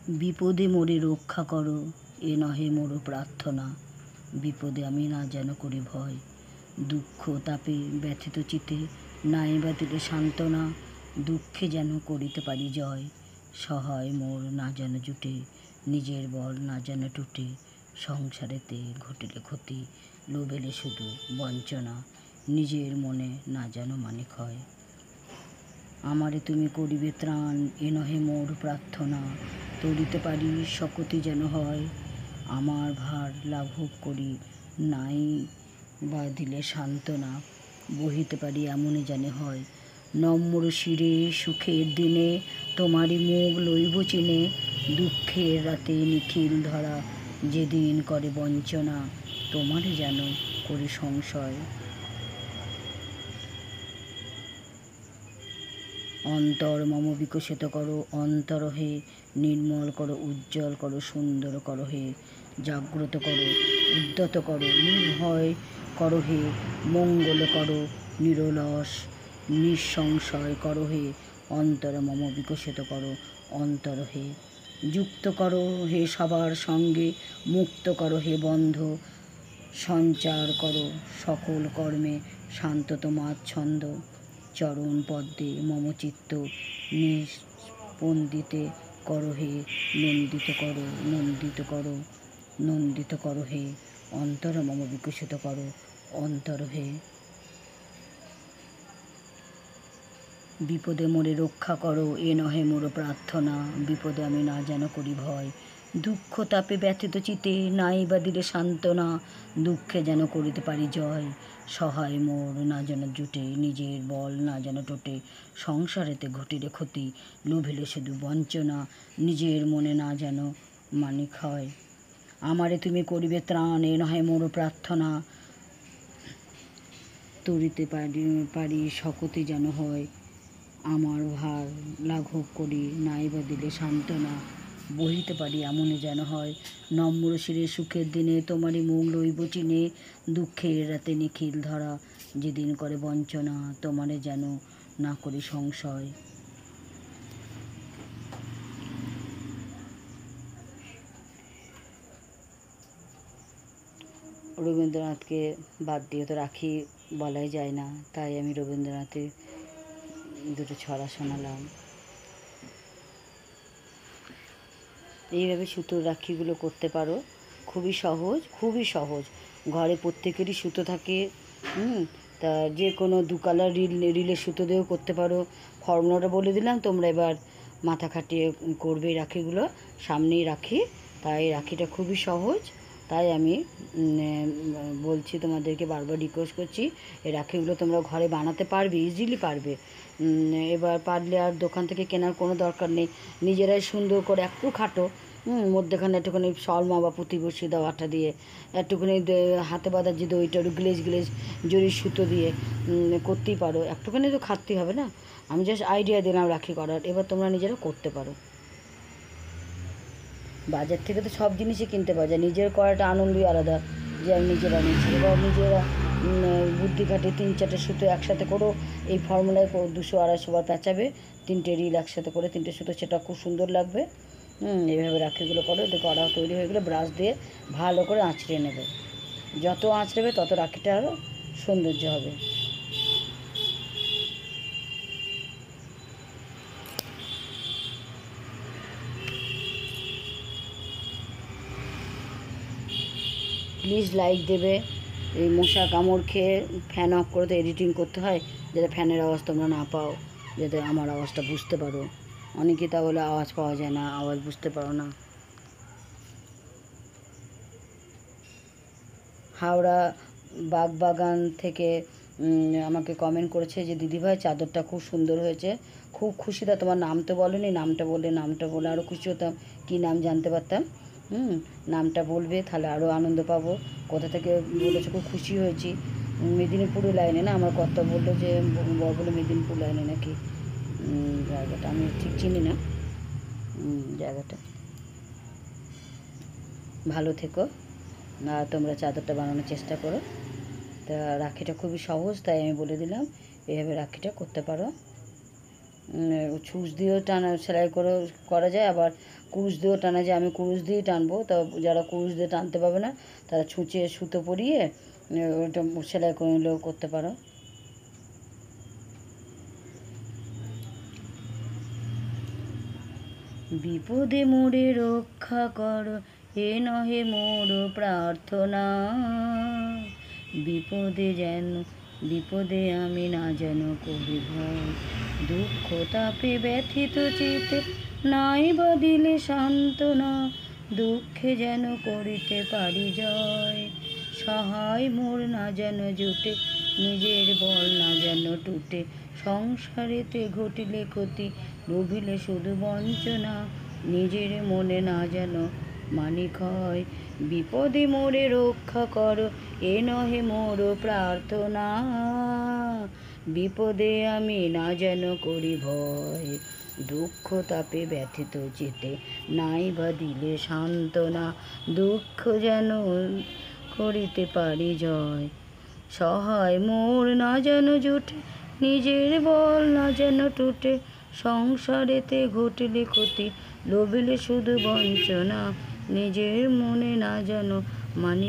বিপদে মোরে রক্ষা করো, এ নহে মোর প্রার্থনা। বিপদে আমি না যেন করি ভয়, দুঃখ তাপে ব্যথিত চিতে নাই বা দিলে সান্ত্বনা। দুঃখে যেন করিতে পারি জয়, সহায় মোর না যেন জুটে, নিজের বল না যেন টুটে। সংসারেতে ঘটিলে ক্ষতি, লোভেলে শুধু বঞ্চনা, নিজের মনে না যেন মানে ক্ষয়। আমারে তুমি করিবে ত্রাণ, এ নহে মোর প্রার্থনা। তরিতে পারি শকতি যেন হয়, আমার ভার লাঘব করি নাই বা দিলে সান্ত্বনা। বহিতে পারি এমনই জানে হয়, নম্র শিরে সুখের দিনে তোমারই মুখ লইব চিনে। দুঃখের রাতে নিখিল ধরা, যেদিন করে বঞ্চনা, তোমারে যেন করি সংশয়। অন্তর মম বিকশিত করো, অন্তর হে নির্মল করো, উজ্জ্বল করো, সুন্দর করো হে। জাগ্রত করো, উদ্যত করো, নির্ভয় করো হে। মঙ্গল করো, নিরলস নিঃসংশয় করো হে। অন্তর মম বিকশিত করো, অন্তর হে। যুক্ত করো হে সবার সঙ্গে, মুক্ত করো হে বন্ধ। সঞ্চার করো সকল কর্মে, শান্ত তোমার ছন্দ। চরণ পদ্মে মম চিত্ত নিস্পন্দিতে করো হে। নন্দিত করো, নন্দিত করো, নন্দিত করো হে। অন্তর মম বিকশিত করো, অন্তর হে। বিপদে মোরে রক্ষা করো, এ নহে মোর প্রার্থনা। বিপদে আমি না যেন করি ভয়, দুঃখ তাপে ব্যথিত চিতে নাই বা দিলে সান্ত্বনা। দুঃখে যেন করিতে পারি জয়, সহায় মোর না যেন জুটে, নিজের বল না যেন টোটে। সংসারেতে ঘটিলে ক্ষতি, লোভিলে শুধু বঞ্চনা, নিজের মনে না যেন মানে ক্ষয়। আমারে তুমি করিবে ত্রাণ, এ নহে মোর প্রার্থনা। তরিতে পারি শকতি যেন হয়, আমার ভার লাঘব করি নাই বা দিলে সান্ত্বনা। বহিতে পারি এমনই যেন হয়, নম্র শিরে সুখের দিনে তোমারই মুখ লইব চিনে। দুঃখের রাতে নিখিল ধরা, যেদিন করে বঞ্চনা, তোমারে যেন না করি সংশয়। রবীন্দ্রনাথকে বাদ দিয়ে তো রাখি বলাই যায় না, তাই আমি রবীন্দ্রনাথের দুটো ছড়া শোনালাম। এইভাবে সুতোর রাখিগুলো করতে পারো, খুবই সহজ, খুবই সহজ। ঘরে প্রত্যেকেরই সুতো থাকে, তা যে কোনো দু কালার রিলের সুতো দিয়েও করতে পারো। ফর্মুলাটা বলে দিলাম, তোমরা এবার মাথা খাটিয়ে করবে। রাখিগুলো সামনেই রাখি, তাই রাখিটা খুবই সহজ, তাই আমি বলছি তোমাদেরকে, বারবার রিকোয়েস্ট করছি এই রাখিগুলো তোমরা ঘরে বানাতে পারবে, ইজিলি পারবে। এবার পারলে আর দোকান থেকে কেনার কোনো দরকার নেই, নিজেরাই সুন্দর করে একটু খাটো, মধ্যেখানে একটুখানি সলমা বা প্রতিবেশী দাও আটা দিয়ে, একটুখানি হাতে বাঁধা যে দইটা একটু গ্লেজ গ্লেজ জরির সুতো দিয়ে করতেই পারো। একটুখানি তো খাটতেই হবে না, আমি জাস্ট আইডিয়া দিলাম রাখি করার, এবার তোমরা নিজেরা করতে পারো। বাজার থেকে তো সব জিনিসই কিনতে পাওয়া যায়, নিজের করাটা আনন্দই আলাদা, যে আমি নিজেরা নিচ্ছি। এবার নিজেরা বুদ্ধি খাটে 3-4টে সুতো একসাথে করো, এই ফর্মুলায় 200-250 বার পেঁচাবে, 3টে রিল একসাথে করে 3টে সুতো, সেটা খুব সুন্দর লাগবে। এইভাবে রাখিগুলো করো, দেখো কড়া তৈরি হয়ে গেলে ব্রাশ দিয়ে ভালো করে আঁচড়ে নেবে, যত আঁচড়েবে তত রাখিটা আরও সৌন্দর্য হবে। প্লিজ লাইক দেবে। এই মশা কামড় খেয়ে ফ্যান অফ করে তো এডিটিং করতে হয়, যাতে ফ্যানের আওয়াজ তোমরা না পাও, যাতে আমার আওয়াজটা বুঝতে পারো। অনেকে তা বলে আওয়াজ পাওয়া যায় না, আওয়াজ বুঝতে পারো না। হাওড়া বাগবাগান থেকে আমাকে কমেন্ট করেছে যে দিদিভাই চাদরটা খুব সুন্দর হয়েছে, খুব খুশি। তা তোমার নাম তো বলোনি, নামটা বলে আরও খুশি হতাম, কী নাম জানতে পারতাম। নামটা বলবে, তাহলে আরও আনন্দ পাবো। কোথা থেকে বলেছো, খুব খুশি হয়েছি। মেদিনীপুর লাইনে না, আমার কর্তা বললো যে বলে মেদিনীপুর লাইনে নাকি জায়গাটা, আমি ঠিক চিনি না জায়গাটা। ভালো থেকো, আর তোমরা চাদরটা বানানোর চেষ্টা করো। তা রাখিটা খুবই সহজ, তাই আমি বলে দিলাম এইভাবে রাখিটা করতে পারো। ছুঁচ দিয়েও টানা সেলাই করা যায়, আবার কুরুশ দিয়েও টানা যায়, আমি কুরুশ দিয়েই টানবো। তো যারা কুরুশ দিয়ে টানতে পারবে না তারা ছুঁচে সুতো পরিয়ে ওটা সেলাই করে নিলেও করতে পারো। বিপদে মোরে রক্ষা কর, এ নহে মোর প্রার্থনা। বিপদে আমি না যেন করি ভয়, দুঃখ তাপে ব্যথিত চিতে নাই বা দিলে সান্ত্বনা। দুঃখে যেন করিতে পারি জয়, সহায় মোর না যেন জুটে, নিজের বল না যেন টুটে। সংসারেতে ঘটিলে ক্ষতি, লোভিলে শুধু বঞ্চনা, নিজের মনে না যেন মানি ক্ষয়। বিপদে মোরে রক্ষা কর, এ নহে মোর প্রার্থনা। বিপদে আমি না যেন করি ভয়, দুঃখ তাপে ব্যথিত চিতে নাই বা দিলে সান্ত্বনা। দুঃখ যেন করিতে পারি জয়, সহায় মোর না যেন জুটে, নিজের বল না যেন টুটে। সংসারেতে ঘটিলে ক্ষতি, লোভিলে শুধু বঞ্চনা, নিজের মনে না যেন মানি।